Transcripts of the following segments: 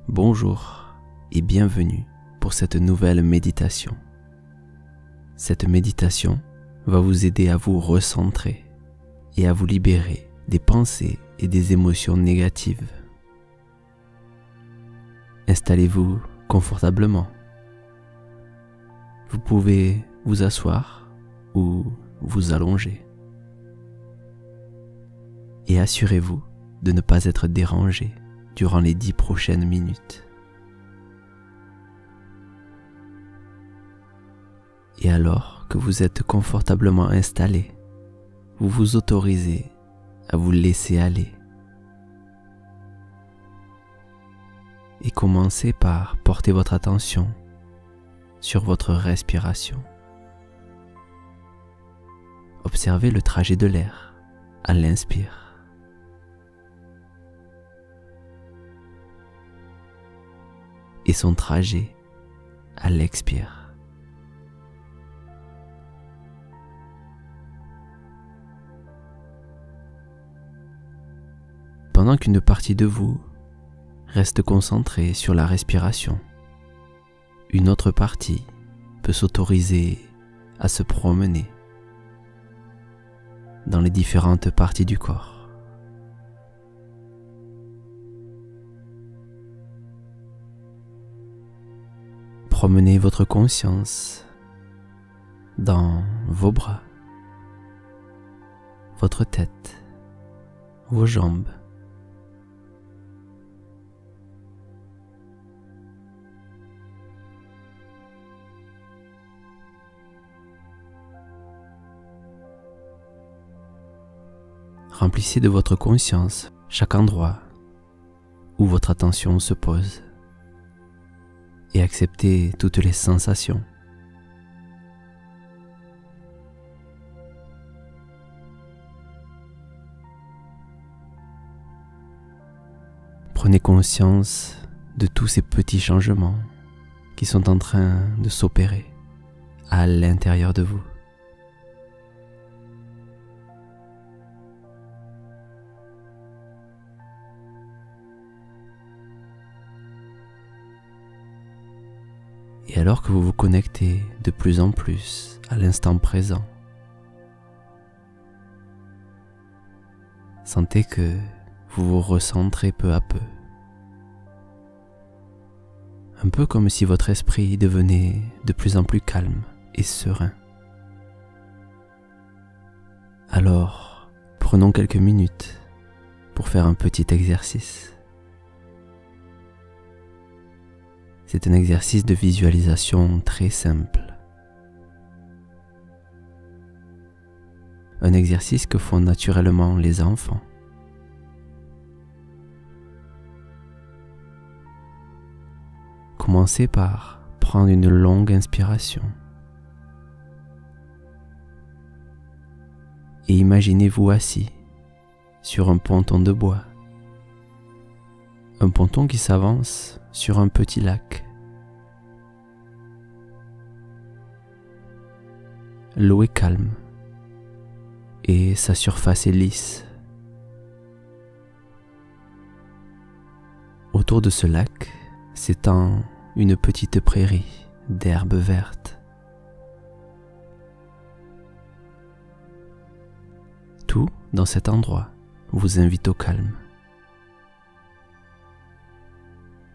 Bonjour et bienvenue pour cette nouvelle méditation. Cette méditation va vous aider à vous recentrer et à vous libérer des pensées et des émotions négatives. Installez-vous confortablement. Vous pouvez vous asseoir ou vous allonger. Et assurez-vous de ne pas être dérangé durant les 10 prochaines minutes. Et alors que vous êtes confortablement installé, vous vous autorisez à vous laisser aller. Et commencez par porter votre attention sur votre respiration. Observez le trajet de l'air à l'inspire et son trajet à l'expire. Pendant qu'une partie de vous reste concentrée sur la respiration, une autre partie peut s'autoriser à se promener dans les différentes parties du corps. Promenez votre conscience dans vos bras, votre tête, vos jambes. Remplissez de votre conscience chaque endroit où votre attention se pose et acceptez toutes les sensations. Prenez conscience de tous ces petits changements qui sont en train de s'opérer à l'intérieur de vous. Et alors que vous vous connectez de plus en plus à l'instant présent, sentez que vous vous recentrez peu à peu. Un peu comme si votre esprit devenait de plus en plus calme et serein. Alors, prenons quelques minutes pour faire un petit exercice. C'est un exercice de visualisation très simple. Un exercice que font naturellement les enfants. Commencez par prendre une longue inspiration. Et imaginez-vous assis sur un ponton de bois. Un ponton qui s'avance sur un petit lac. L'eau est calme et sa surface est lisse. Autour de ce lac s'étend une petite prairie d'herbes vertes. Tout dans cet endroit vous invite au calme.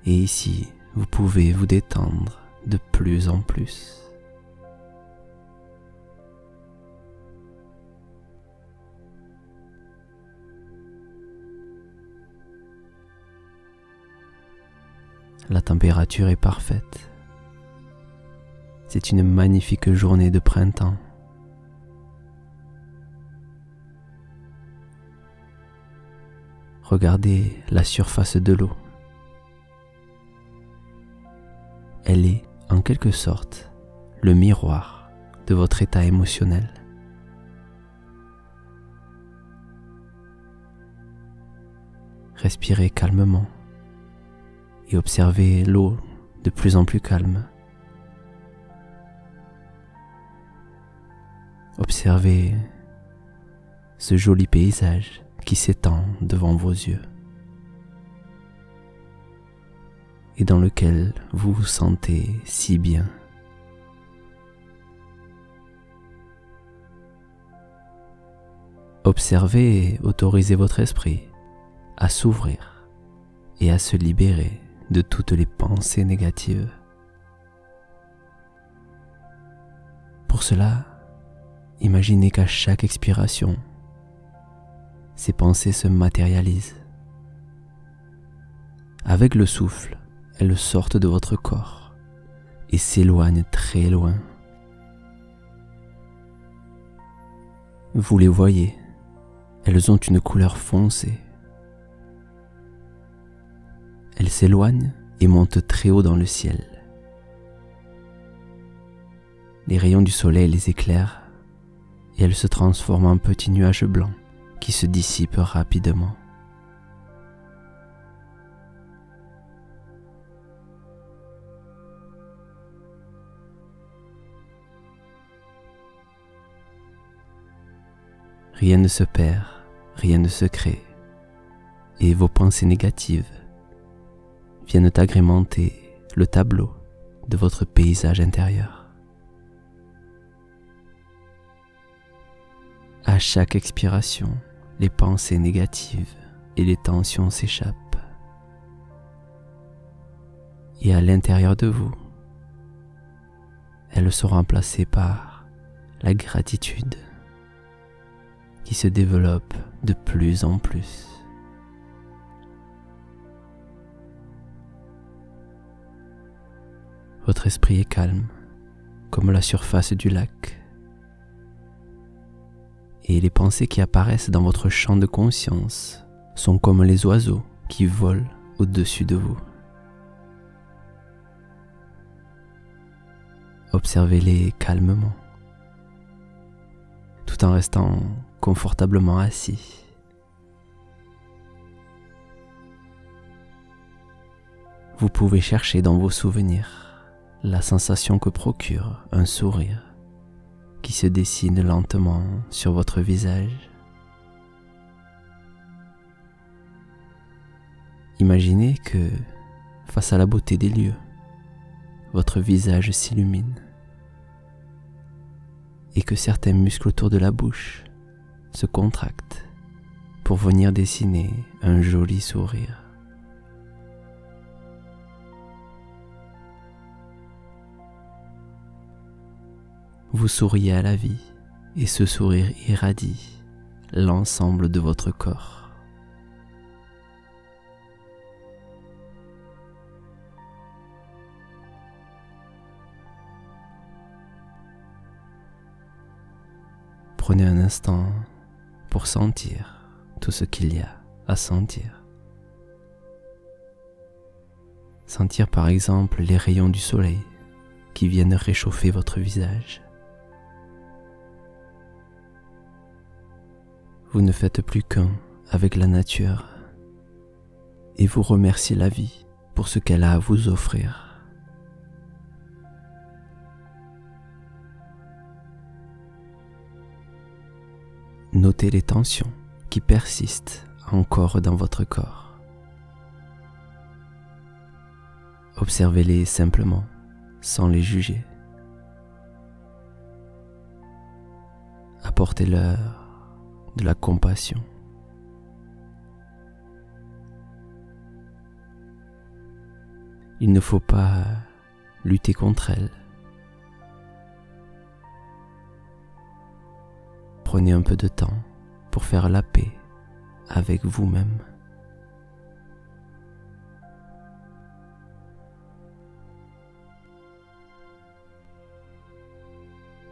Et ici, vous pouvez vous détendre de plus en plus. La température est parfaite. C'est une magnifique journée de printemps. Regardez la surface de l'eau. Elle est, en quelque sorte, le miroir de votre état émotionnel. Respirez calmement et observez l'eau de plus en plus calme. Observez ce joli paysage qui s'étend devant vos yeux. et dans lequel vous vous sentez si bien. Observez et autorisez votre esprit à s'ouvrir et à se libérer de toutes les pensées négatives. Pour cela, imaginez qu'à chaque expiration, ces pensées se matérialisent. Avec le souffle, elles sortent de votre corps et s'éloignent très loin. Vous les voyez, elles ont une couleur foncée. Elles s'éloignent et montent très haut dans le ciel. Les rayons du soleil les éclairent et elles se transforment en petits nuages blancs qui se dissipent rapidement. Rien ne se perd, rien ne se crée, et vos pensées négatives viennent agrémenter le tableau de votre paysage intérieur. À chaque expiration, les pensées négatives et les tensions s'échappent. Et à l'intérieur de vous, elles sont remplacées par la gratitude qui se développe de plus en plus. Votre esprit est calme, comme la surface du lac. Et les pensées qui apparaissent dans votre champ de conscience sont comme les oiseaux qui volent au-dessus de vous. Observez-les calmement, tout en restant confortablement assis. Vous pouvez chercher dans vos souvenirs la sensation que procure un sourire qui se dessine lentement sur votre visage. Imaginez que, face à la beauté des lieux, votre visage s'illumine et que certains muscles autour de la bouche se contractent pour venir dessiner un joli sourire. Vous souriez à la vie et ce sourire irradie l'ensemble de votre corps. Prenez un instant pour sentir tout ce qu'il y a à sentir. Sentir par exemple les rayons du soleil qui viennent réchauffer votre visage. Vous ne faites plus qu'un avec la nature et vous remerciez la vie pour ce qu'elle a à vous offrir. Notez les tensions qui persistent encore dans votre corps. Observez-les simplement, sans les juger. Apportez-leur de la compassion. Il ne faut pas lutter contre elles. Prenez un peu de temps pour faire la paix avec vous-même.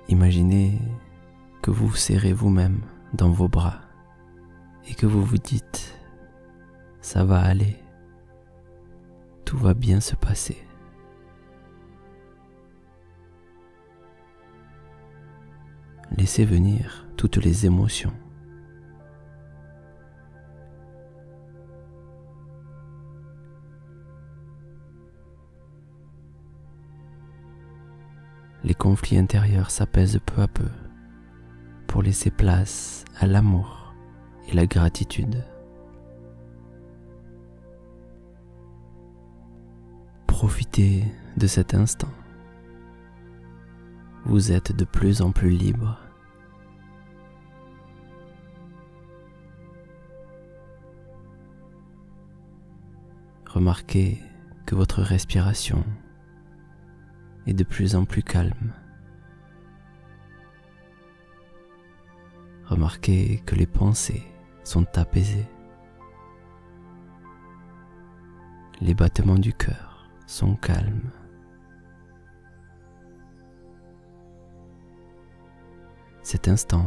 Imaginez que vous vous serrez vous-même dans vos bras et que vous vous dites « ça va aller, tout va bien se passer ». Laissez venir toutes les émotions. Les conflits intérieurs s'apaisent peu à peu pour laisser place à l'amour et la gratitude. Profitez de cet instant. Vous êtes de plus en plus libre. Remarquez que votre respiration est de plus en plus calme. Remarquez que les pensées sont apaisées. Les battements du cœur sont calmes. Cet instant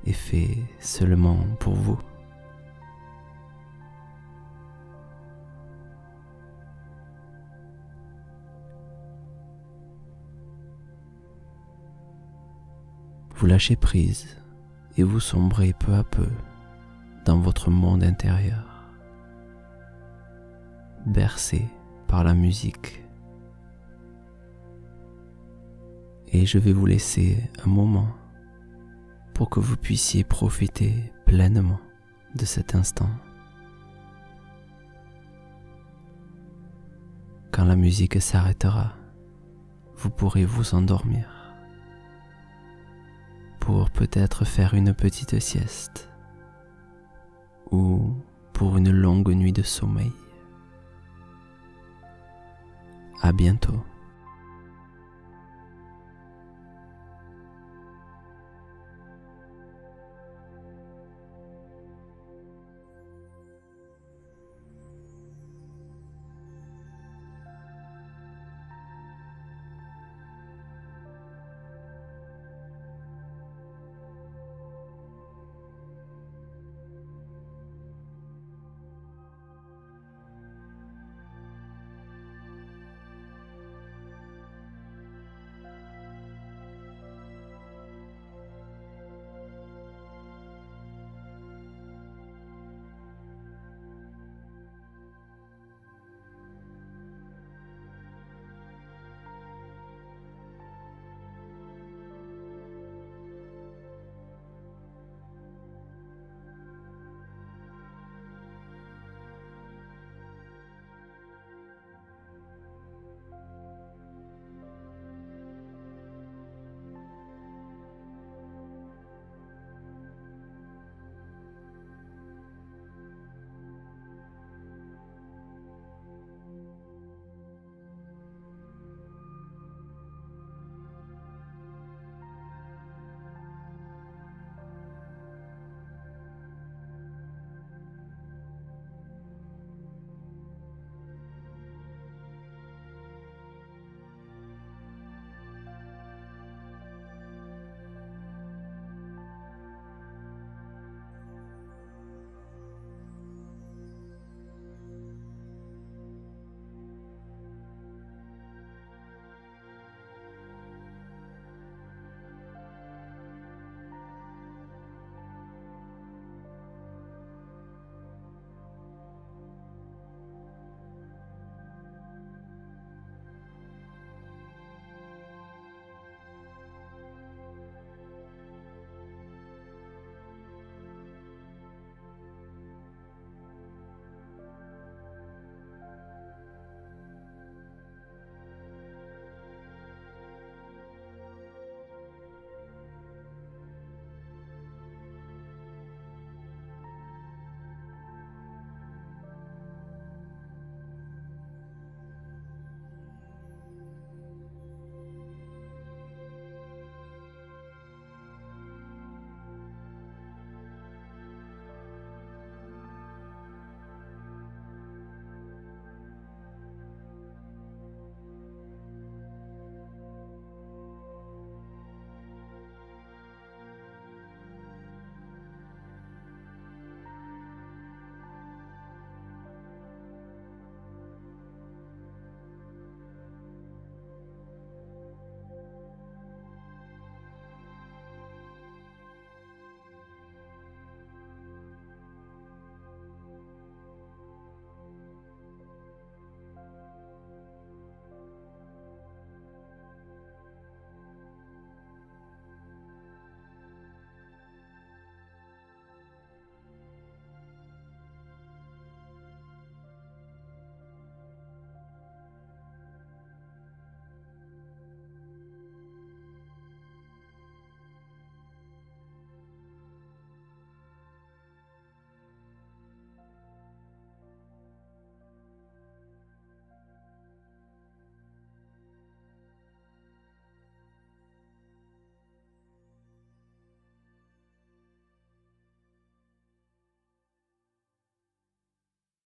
est fait seulement pour vous. Vous lâchez prise et vous sombrez peu à peu dans votre monde intérieur, bercé par la musique. Et je vais vous laisser un moment pour que vous puissiez profiter pleinement de cet instant. Quand la musique s'arrêtera, vous pourrez vous endormir pour peut-être faire une petite sieste ou pour une longue nuit de sommeil. À bientôt.